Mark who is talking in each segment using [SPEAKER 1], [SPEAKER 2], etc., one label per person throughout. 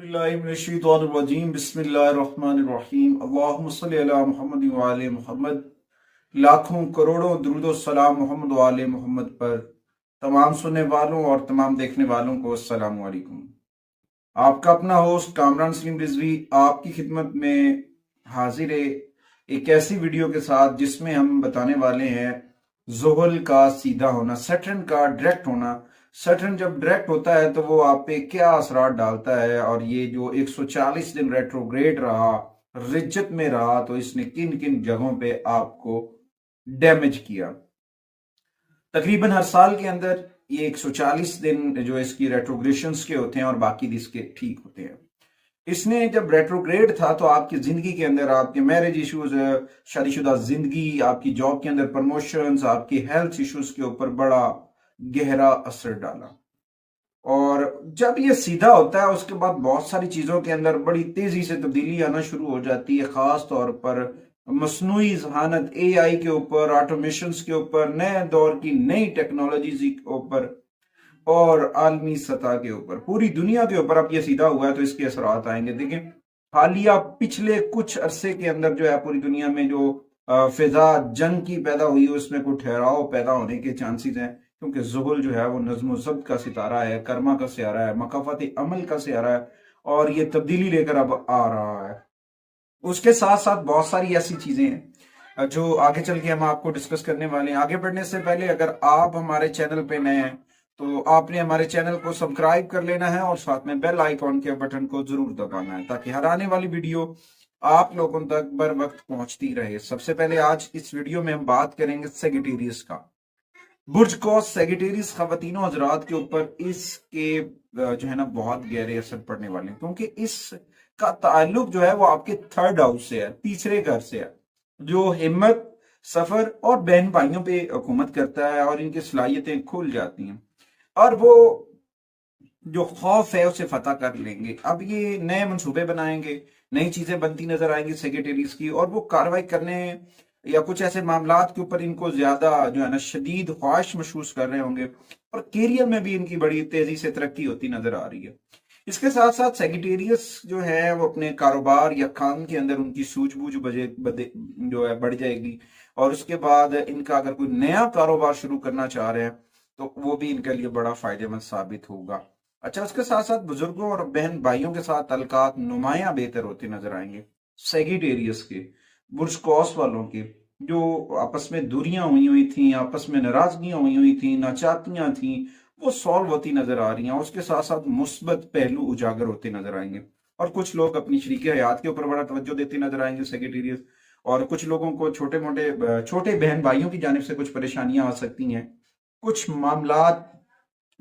[SPEAKER 1] औज़ुबिल्लाहिमिनश्शैतानिर्रजीम बिस्मिल्लाहिर्रहमानिर्रहीम अल्लाहुम्मा सल्लि अला मुहम्मद व आले मुहम्मद। लाखों करोड़ों दुरूद व सलाम मोहम्मद व आले मोहम्मद पर। तमाम सुनने वालों और तमाम देखने वालों को अस्सलाम वालेकुम। आपका अपना होस्ट कामरान सलीम रिजवी आपकी खिदमत में हाजिर है एक ऐसी वीडियो के साथ जिसमें हम बताने वाले हैं ज़ुहल का सीधा होना, सैटर्न का डायरेक्ट होना। सैटर्न जब डायरेक्ट होता है तो वो आप पे क्या असरात डालता है, और ये जो 140 दिन रेट्रोग्रेड रहा, रिज्जत में रहा, तो इसने किन किन जगहों पे आपको डैमेज किया। तकरीबन हर साल के अंदर ये 140 दिन जो इसकी रेट्रोग्रेशंस के होते हैं और बाकी इसके ठीक होते हैं। इसने जब रेट्रोग्रेड था तो आपकी जिंदगी के अंदर आपके मैरिज इश्यूज, शादीशुदा जिंदगी, आपकी जॉब के अंदर प्रमोशंस, आपकी हेल्थ इश्यूज के ऊपर बड़ा गहरा असर डाला। और जब ये सीधा होता है उसके बाद बहुत सारी चीजों के अंदर बड़ी तेजी से तब्दीली आना शुरू हो जाती है, खास तौर पर मसनूई जहानत, एआई के ऊपर, ऑटोमेशन के ऊपर, नए दौर की नई टेक्नोलॉजीज के ऊपर और आलमी सतह के ऊपर, पूरी दुनिया के ऊपर। अब ये सीधा हुआ है तो इसके असरात आएंगे। देखिए, हालिया पिछले कुछ अरसे के अंदर जो है पूरी दुनिया में जो फिजा जंग की पैदा हुई है उसमें कोई ठहराव पैदा होने के चांसेस हैं, क्योंकि ज़ुहल जो है वो नज़्म ज़ब्त का सितारा है, कर्मा का सितारा है, मकाफाती अमल का सितारा है, और ये तब्दीली लेकर अब आ रहा है। उसके साथ साथ बहुत सारी ऐसी चीजें हैं जो आगे चल के हम आपको डिस्कस करने वाले हैं। आगे बढ़ने से पहले अगर आप हमारे चैनल पे नए हैं तो आपने हमारे चैनल को सब्सक्राइब कर लेना है और साथ में बेल आइकॉन के बटन को जरूर दबाना है, ताकि हर आने वाली वीडियो आप लोगों तक बर वक्त पहुंचती रहे। सबसे पहले आज इस वीडियो में हम बात करेंगे सेगिटेरियस का। बुर्ज कॉस सेगिटेरियस खवातीनों हजरात के ऊपर इसके जो है ना बहुत गहरे असर पड़ने वाले हैं, क्योंकि इसका ताल्लुक जो है वो आपके थर्ड हाउस से है, तीसरे घर से है, जो हिम्मत, सफर और बहन भाइयों पे हुकूमत करता है, और इनकी सलाहियतें खुल जाती हैं और वो जो खौफ है उसे फतह कर लेंगे। अब ये नए मंसूबे बनाएंगे, नई चीजें बनती नजर आएंगी सेक्रेटरीज की, और वो कार्रवाई करने या कुछ ऐसे मामलात के ऊपर इनको ज्यादा जो है ना शदीद ख्वाहिश महसूस कर रहे होंगे, और कैरियर में भी इनकी बड़ी तेजी से तरक्की होती नजर आ रही है। इसके साथ साथ सेक्रेटेरियस जो है वो अपने कारोबार या काम के अंदर उनकी सूझबूझ जो है बढ़ जाएगी, और उसके बाद इनका अगर कोई नया कारोबार शुरू करना चाह रहे हैं तो वो भी इनके लिए बड़ा फायदेमंद साबित होगा। अच्छा, उसके साथ साथ बुजुर्गों और बहन भाइयों के साथ तल्कात नुमाया बेहतर होते नजर आएंगे। सेगिटेरियस के, बुर्ज कॉस वालों के, जो आपस में दूरियां हुई थी, आपस में नाराजगियां हुई थी, नाचाकियां थी, वो सॉल्व होती नजर आ रही हैं। उसके साथ साथ मुस्बत पहलू उजागर होते नजर आएंगे, और कुछ लोग अपनी शरीक हयात के ऊपर बड़ा तवज्जो देते नजर आएंगे सेक्रेटेरियस। और कुछ लोगों को छोटे बहन भाइयों की जानिब से कुछ परेशानियां आ सकती हैं, कुछ मामलात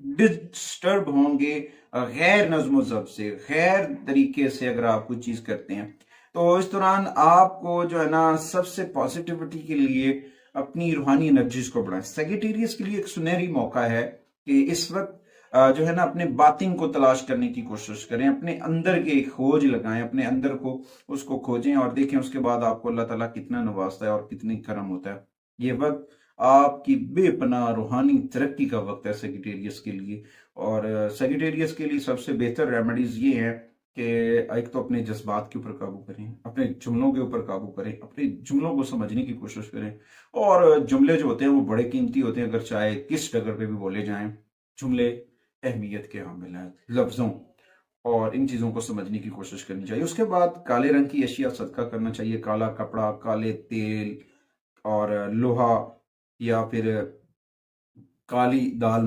[SPEAKER 1] डिस्टर्ब होंगे गैर नज़्म ज़ब्त से, गैर तरीके से अगर आप कुछ चीज करते हैं। तो इस दौरान आपको जो है ना सबसे पॉजिटिविटी के लिए अपनी रूहानी एनर्जीज को बढ़ाएं। सेक्रेटेरियस के लिए एक सुनहरी मौका है कि इस वक्त जो है ना अपने बातिन को तलाश करने की कोशिश करें, अपने अंदर के खोज लगाएं, अपने अंदर को उसको खोजें और देखें उसके बाद आपको अल्लाह ताला कितना नवाजता है और कितनी करम होता है। ये वक्त आपकी बेपनाह रूहानी तरक्की का वक्त है सेक्रेटेरियस के लिए। और सेक्रेटेरियस के लिए सबसे बेहतर रेमेडीज ये हैं कि एक तो अपने जज्बात के ऊपर काबू करें, अपने जुमलों के ऊपर काबू करें, अपने जुमलों को समझने की कोशिश करें। और जुमले जो होते हैं वो बड़े कीमती होते हैं, अगर चाहे किस डगर पे भी बोले जाएं, जुमले अहमियत के हामिल हैं लफ्जों, और इन चीजों को समझने की कोशिश करनी चाहिए। उसके बाद काले रंग की अशिया सदका करना चाहिए, काला कपड़ा, काले तेल और लोहा, या फिर काली दाल,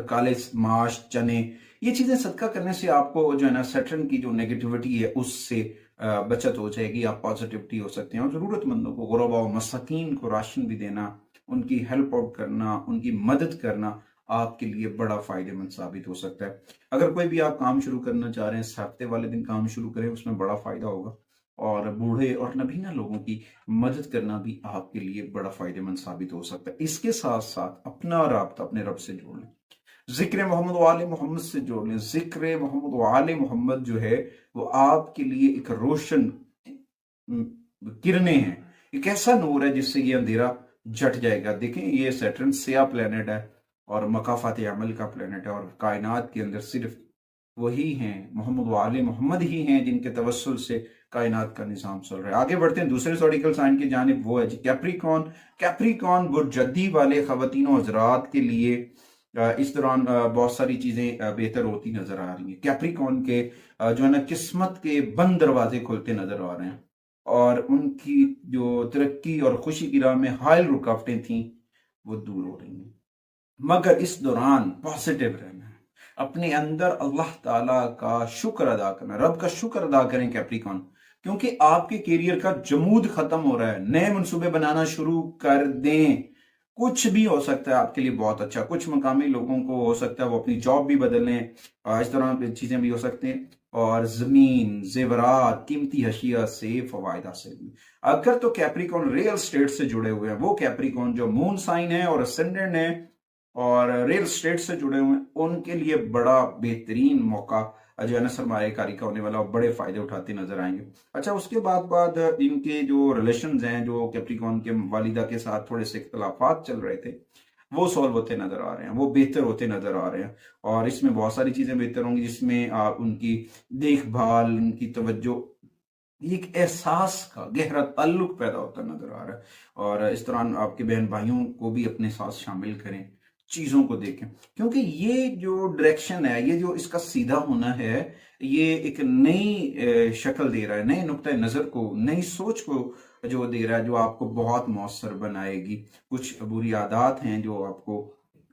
[SPEAKER 1] काले माश, चने, ये चीजें सदका करने से आपको जो है ना सैटर्न की जो नेगेटिविटी है उससे बचत हो जाएगी, आप पॉजिटिविटी हो सकते हैं। और जरूरतमंदों को, गुरबा और मसाकीन को राशन भी देना, उनकी हेल्प आउट करना, उनकी मदद करना आपके लिए बड़ा फायदेमंद साबित हो सकता है। अगर कोई भी आप काम शुरू करना चाह रहे हैं, हफ्ते वाले दिन काम शुरू करें, उसमें बड़ा फायदा होगा। और बूढ़े और नबीना लोगों की मदद करना भी आपके लिए बड़ा फायदेमंद साबित हो सकता है। इसके साथ साथ अपना राब्ता अपने रब से जोड़ लें, जिक्र मोहम्मद वाले मोहम्मद से जोड़ लें। जिक्र मोहम्मद वाले मोहम्मद जो है वो आपके लिए एक रोशन किरणें हैं, एक ऐसा नूर है जिससे ये अंधेरा जट जाएगा। देखें, ये सैटर्न स्या प्लेनेट है और मकाफात अमल का प्लेनेट है, और कायनात के अंदर सिर्फ वही हैं, मोहम्मद वाले मोहम्मद ही हैं जिनके तवस्सुल से कायनात का निज़ाम चल रहा है। आगे बढ़ते हैं दूसरे ज़ोडिकल साइन की जानिब, वो है जी कैप्रिकॉन। कैप्रिकॉन बुर्जद्दी वाले ख़वातीन हज़रात के लिए इस दौरान बहुत सारी चीज़ें बेहतर होती नज़र आ रही हैं। कैप्रिकॉन के जो है ना किस्मत के बंद दरवाजे खुलते नज़र आ रहे हैं, और उनकी जो तरक्की और खुशी की राह में हायल रुकावटें थीं वो दूर हो रही हैं। मगर इस दौरान पॉजिटिव रहना है, अपने अंदर अल्लाह ताला का शुक्र अदा करना, रब का शुक्र अदा करें कैप्रिकॉन, क्योंकि आपके करियर का जमूद खत्म हो रहा है। नए मंसूबे बनाना शुरू कर दें, कुछ भी हो सकता है आपके लिए बहुत अच्छा। कुछ मकामी लोगों को हो सकता है वो अपनी जॉब भी बदल लें, इस तरह चीजें भी हो सकती हैं, और जमीन जेवरात कीमती हशिया से फवायद हासिल। अगर तो कैप्रिकॉन रियल स्टेट से जुड़े हुए हैं, वो कैप्रिकॉन जो मून साइन है और असेंडेंट है और रियल स्टेट से जुड़े हुए हैं, उनके लिए बड़ा बेहतरीन मौका जो है ना सरमायाकारी का होने वाला, और बड़े फायदे उठाते नजर आएंगे। अच्छा, उसके बाद इनके जो रिलेशंस हैं, जो कैप्रिकॉन के वालिदा के साथ थोड़े से इख्तलाफात चल रहे थे, वो सॉल्व होते नजर आ रहे हैं, वो बेहतर होते नजर आ रहे हैं, और इसमें बहुत सारी चीजें बेहतर होंगी, जिसमें आप उनकी देखभाल, उनकी तवज्जो, एक एहसास का गहरा ताल्लुक पैदा होता नजर आ रहा है। और इस दौरान आपके बहन भाइयों को भी अपने साथ शामिल करें, चीजों को देखें, क्योंकि ये जो डायरेक्शन है, ये जो इसका सीधा होना है, ये एक नई शक्ल दे रहा है, नए नुक्ता नजर को, नई सोच को जो दे रहा है, जो आपको बहुत मौसर बनाएगी। कुछ बुरी आदत हैं जो आपको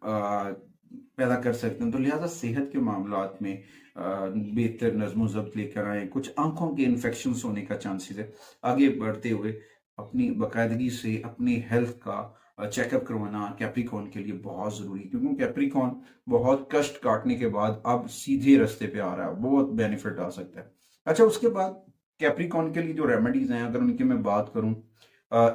[SPEAKER 1] पैदा कर सकते हैं, तो लिहाजा सेहत के मामलात में बेहतर नज़्म ज़ब्त लेकर आए। कुछ आंखों के इन्फेक्शन होने का चांसेस है। आगे बढ़ते हुए अपनी बाकायदगी से अपनी हेल्थ का चेकअप करवाना कैप्रिकॉन के लिए बहुत ज़रूरी है, क्योंकि कैप्रिकॉन बहुत कष्ट काटने के बाद अब सीधे रास्ते पे आ रहा है, बहुत बेनिफिट आ सकता है। अच्छा, उसके बाद कैप्रिकॉन के लिए जो रेमेडीज हैं, अगर उनकी मैं बात करूं,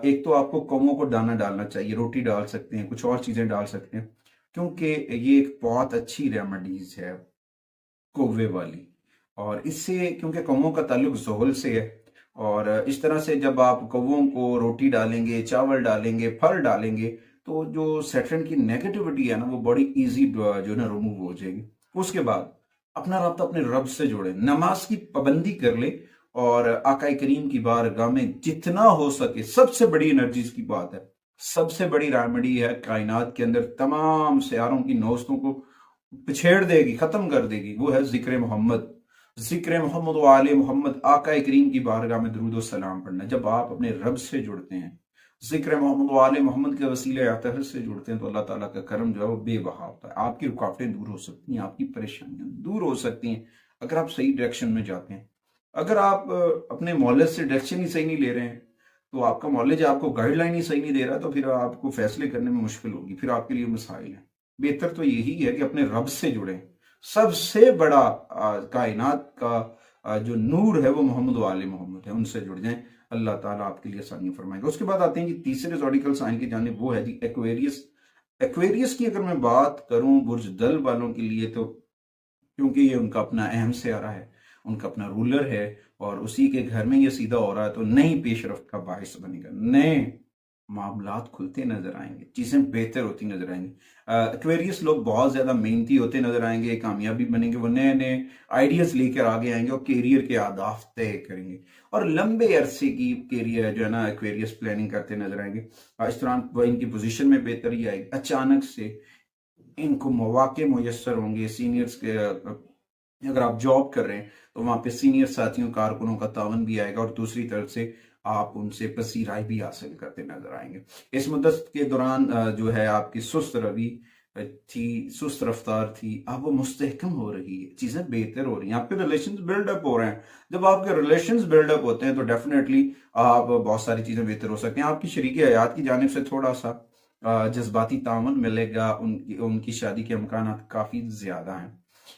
[SPEAKER 1] एक तो आपको कौवों को दाना डालना चाहिए, रोटी डाल सकते हैं, कुछ और चीज़ें डाल सकते हैं, क्योंकि ये एक बहुत अच्छी रेमेडीज है कौवे वाली। और इससे, क्योंकि कौवों का ताल्लुक ज़ोहल से है, और इस तरह से जब आप कौवों को रोटी डालेंगे, चावल डालेंगे, फल डालेंगे, तो जो सैटर्न की नेगेटिविटी है ना, वो बड़ी इजी जो है ना रिमूव हो जाएगी। उसके बाद अपना राब्ता अपने रब से जोड़े, नमाज की पाबंदी कर ले, और आका करीम की बारगाह में जितना हो सके, सबसे बड़ी एनर्जीज की बात है, सबसे बड़ी रेमेडी है कायनात के अंदर तमाम सियारों की नौस्तों को पिछेड़ देगी, खत्म कर देगी, वो है जिक्र मोहम्मद। जिक्र मोहम्मद वाले मोहम्मद, आका करीम की बारगाह में दुरूद सलाम पढ़ना। जब आप अपने रब से जुड़ते हैं, जिक्र मोहम्मद वाले मोहम्मद के वसीले अतहर से जुड़ते हैं, तो अल्लाह ताला का करम जो है वो बेबहा होता है। आपकी रुकावटें दूर हो सकती हैं, आपकी परेशानियां दूर हो सकती हैं, अगर आप सही डायरेक्शन में जाते हैं। अगर आप अपने मौलद से डायरेक्शन ही सही नहीं ले रहे हैं, तो आपका मौलद आपको गाइडलाइन ही सही नहीं दे रहा, तो फिर आपको फैसले करने में मुश्किल होगी, फिर आपके लिए मसाइल है। बेहतर तो यही है कि अपने रब से जुड़े। सबसे बड़ा कायनात का जो नूर है वो मोहम्मद वाले मोहम्मद है, उनसे जुड़ जाएं, अल्लाह ताला आपके लिए आसानी फरमाएगा। उसके बाद आते हैं कि तीसरे ज़ोडिकल साइन की जानिब, वो है जी एक्वेरियस। एक्वेरियस की अगर मैं बात करूं बुर्ज दल वालों के लिए, तो क्योंकि ये उनका अपना अहम सियारा है, उनका अपना रूलर है, और उसी के घर में ये सीधा हो रहा है, तो नई पेशरफ्त का बाहिस बनेगा, नए मामलात खुलते नजर आएंगे, चीजें बेहतर होती नजर आएंगी। एक्वेरियस लोग बहुत ज्यादा मेहनती होते नजर आएंगे, कामयाबी बनेंगे, वो नए नए आइडियाज लेकर आगे आएंगे और कैरियर के आदाफ तय करेंगे, और लंबे अरसे की कैरियर जो है ना एक्वेरियस प्लानिंग करते नजर आएंगे। इस दौरान वह इनकी पोजीशन में बेहतरी आएगी, अचानक से इनको मौके मुयसर होंगे। सीनियर्स के, अगर आप जॉब कर रहे हैं तो वहां पे सीनियर साथियों कारकुनों का तावन भी आएगा, और दूसरी तरफ से आप उनसे पसीराई भी हासिल करते नजर आएंगे। इस मुद्दत के दौरान जो है आपकी सुस्त रवि थी, सुस्त रफ्तार थी, अब वो मुस्तहकम हो रही है, चीजें बेहतर हो रही हैं, आपके रिलेशंस बिल्डअप हो रहे हैं। जब आपके रिलेशंस बिल्डअप होते हैं तो डेफिनेटली आप बहुत सारी चीजें बेहतर हो सकती हैं। आपकी शरीक हयात की जानिब से थोड़ा सा जज्बाती तामन मिलेगा, उनकी उनकी शादी के अमकान काफी ज्यादा हैं,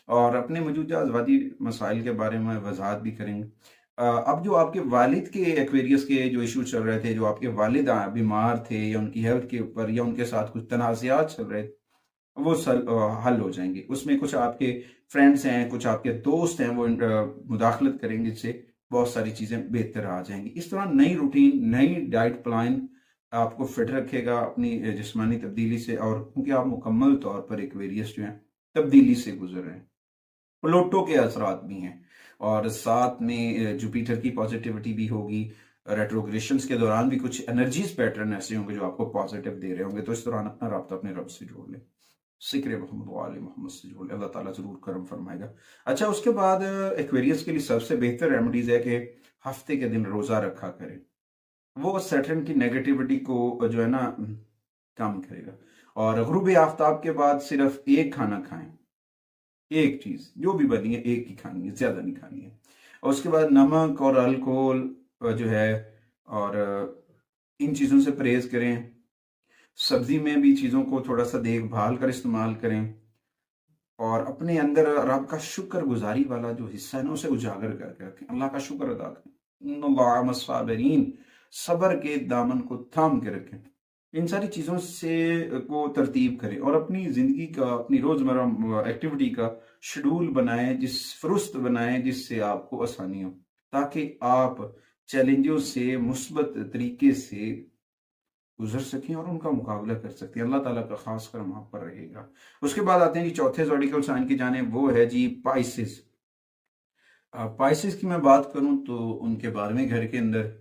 [SPEAKER 1] और अपने मौजूदा अजवादी मसाइल के बारे में वजाहत भी करेंगे। अब जो आपके वालिद के एक्वेरियस के जो इशू चल रहे थे, जो आपके वालिद बीमार थे, या उनकी हेल्थ के ऊपर, या उनके साथ कुछ तनाज़ात चल रहे थे, वो हल हो जाएंगे। उसमें कुछ आपके फ्रेंड्स हैं, कुछ आपके दोस्त हैं, वो मुदाखलत करेंगे, जिससे बहुत सारी चीज़ें बेहतर आ जाएंगी। इस तरह नई रूटीन, नई डाइट प्लान आपको फिट रखेगा अपनी जिस्मानी तब्दीली से, और क्योंकि आप मुकम्मल तौर पर एक्वेरियस जो है तब्दीली से गुजर रहे हैं। प्लूटो के असरात भी हैं, और साथ में जुपिटर की पॉजिटिविटी भी होगी। रेट्रोग्रेशंस के दौरान भी कुछ एनर्जीज पैटर्न ऐसे होंगे जो आपको पॉजिटिव दे रहे होंगे। तो इस दौरान अपना राब्ता अपने रब से जोड़ लें, जिक्र मोहम्मद व आले मोहम्मद से जोड़ लें, अल्लाह ताला जरूर करम फरमाएगा। अच्छा, उसके बाद एक्वेरियस के लिए सबसे बेहतर रेमेडीज है कि हफ्ते के दिन रोजा रखा करें। वो सैटर्न की नेगेटिविटी को जो है ना कम करेगा। और गुरूब आफ्ताब के बाद सिर्फ एक खाना खाएं, एक चीज जो भी बनी है एक ही खानी है, ज्यादा नहीं खानी है। और उसके बाद नमक और अल्कोहल जो है, और इन चीजों से परहेज करें। सब्जी में भी चीजों को थोड़ा सा देखभाल कर इस्तेमाल करें, और अपने अंदर रब का शुक्र गुजारी वाला जो हिस्सा है ना उसे उजागर करके रखें, अल्लाह का शुक्र अदा करें। इन्नल्लाह सबर के दामन को थाम के रखें। इन सारी चीज़ों से को तरतीब करें, और अपनी ज़िंदगी का, अपनी रोज़मर्रा एक्टिविटी का शेड्यूल बनाएं, फुरुस्त बनाएं जिससे आपको आसानी हो, ताकि आप चैलेंजों से मुस्बत तरीके से गुजर सकें और उनका मुकाबला कर सकते हैं। अल्लाह ताला का खास करम आप पर रहेगा। उसके बाद आते हैं जी चौथे ज़ोडिकल साइन की जानिब, वो है जी पाइसिस। पाइसिस की मैं बात करूं तो उनके 12वें घर के अंदर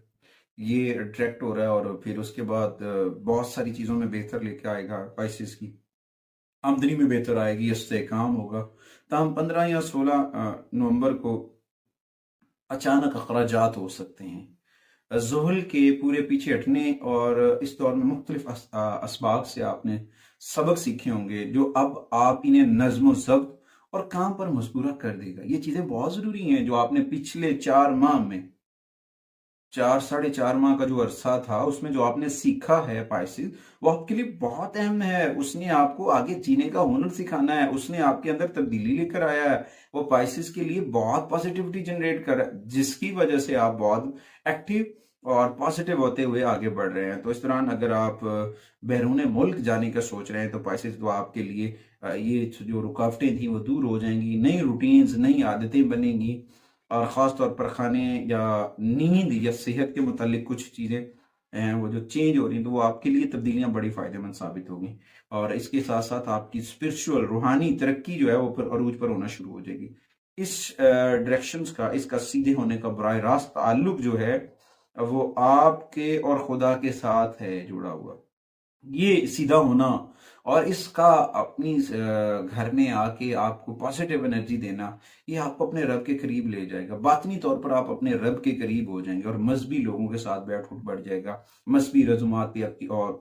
[SPEAKER 1] ये अट्रैक्ट हो रहा है, और फिर उसके बाद बहुत सारी चीज़ों में बेहतर लेके आएगा। पाइसिस की आमदनी में बेहतर आएगी, इस्तेहकाम होगा। ताहम 15 या 16 नवंबर को अचानक अखराजात हो सकते हैं ज़ुहल के पूरे पीछे हटने, और इस दौर में मुख्तलिफ असबाब से आपने सबक सीखे होंगे जो अब आप इन्हें नज्म ज़ब्त और काम पर मजबूरा कर देगा। ये चीज़ें बहुत ज़रूरी हैं जो आपने पिछले 4 माह में, 4 साढ़े 4 माह का जो अरसा था उसमें जो आपने सीखा है पाइसिस, वो आपके लिए बहुत अहम है। उसने आपको आगे जीने का हुनर सिखाना है, उसने आपके अंदर तब्दीली लेकर आया है। वो पाइसिस के लिए बहुत पॉजिटिविटी जनरेट कर रहा है, जिसकी वजह से आप बहुत एक्टिव और पॉजिटिव होते हुए आगे बढ़ रहे हैं। तो इस दौरान अगर आप बैरून मुल्क जाने का सोच रहे हैं तो पाइसिस तो आपके लिए ये जो रुकावटें थी वो दूर हो जाएंगी, नई रूटीन्स, नई आदतें बनेंगी, और ख़ास तौर पर खाने या नींद या सेहत के मुतालिक कुछ चीज़ें हैं वो जो चेंज हो रही हैं, तो वो आपके लिए तब्दीलियां बड़ी फ़ायदेमंद साबित होगी। और इसके साथ साथ आपकी स्पिरिचुअल रूहानी तरक्की जो है वो पर अरूज पर होना शुरू हो जाएगी। इस डायरेक्शंस का, इसका सीधे होने का बराह रास्त ताल्लुक जो है वो आपके और खुदा के साथ है जुड़ा हुआ। ये सीधा होना और इसका अपनी घर में आके आपको पॉजिटिव एनर्जी देना, ये आपको अपने रब के करीब ले जाएगा। बातनी तौर पर आप अपने रब के करीब हो जाएंगे और मजहबी लोगों के साथ बैठ उठ बढ़ जाएगा। मजहबी रजुमात भी आपकी, और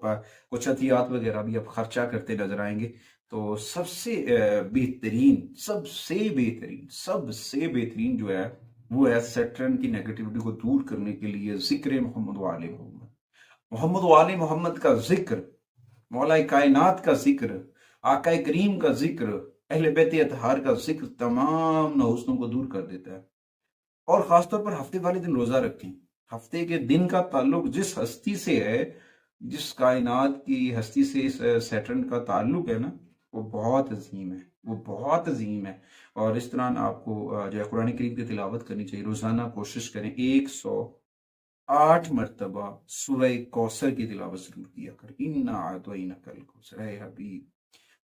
[SPEAKER 1] कुछ अतियात वगैरह भी आप खर्चा करते नजर आएंगे। तो सबसे बेहतरीन, सबसे बेहतरीन जो है वो है सैटर्न की नेगेटिविटी को दूर करने के लिए जिक्र मोहम्मद वाले मोहम्मद, मोहम्मद वाले मोहम्मद का जिक्र, मौला कायनात का जिक्र, आका करीम का जिक्र, अहले बैत अतहार का जिक्र तमाम नहुसनों को दूर कर देता है। और खासतौर पर हफ्ते वाले दिन रोजा रखें। हफ्ते के दिन का ताल्लुक जिस हस्ती से है, जिस कायनात की हस्ती से इस सैटर्न का ताल्लुक है ना, वो बहुत अजीम है, वो बहुत अजीम है। और इस दौरान आपको जो है कुरान करीम की तिलावत करनी चाहिए। रोजाना कोशिश करें 108 मरतबा सूरह कौसर की तिलावत जरूर किया कर। इन्ना आतोइना कल कौसर है हबीब।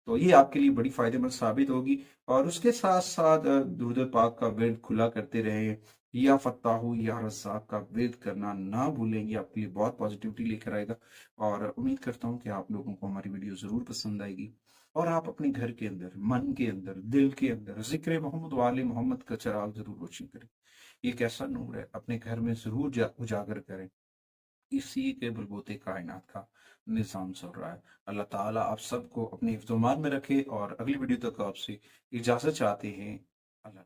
[SPEAKER 1] तो ये आपके लिए बड़ी फायदेमंद साबित होगी। और उसके साथ साथ दुरूद पाक का विर्द खुला करते रहे। या फत्ताहू या रज़्ज़ाक़ का विर्द करना ना भूलें, ये आपके लिए बहुत पॉजिटिविटी लेकर आएगा। और उम्मीद करता हूँ कि आप लोगों को हमारी वीडियो ज़रूर पसंद आएगी, और आप अपने घर के अंदर, मन के अंदर, दिल के अंदर जिक्र मोहम्मद वाले मोहम्मद का चिराग जरूर रोशन करें। ये कैसा नूर है, अपने घर में जरूर उजागर करें। इसी के बलबूते कायनात का निज़ाम चल रहा है। अल्लाह ताला आप सबको अपने हिफ्ज़-ओ-मान में रखे, और अगली वीडियो तक आपसे इजाज़त चाहते हैं। अल्लाह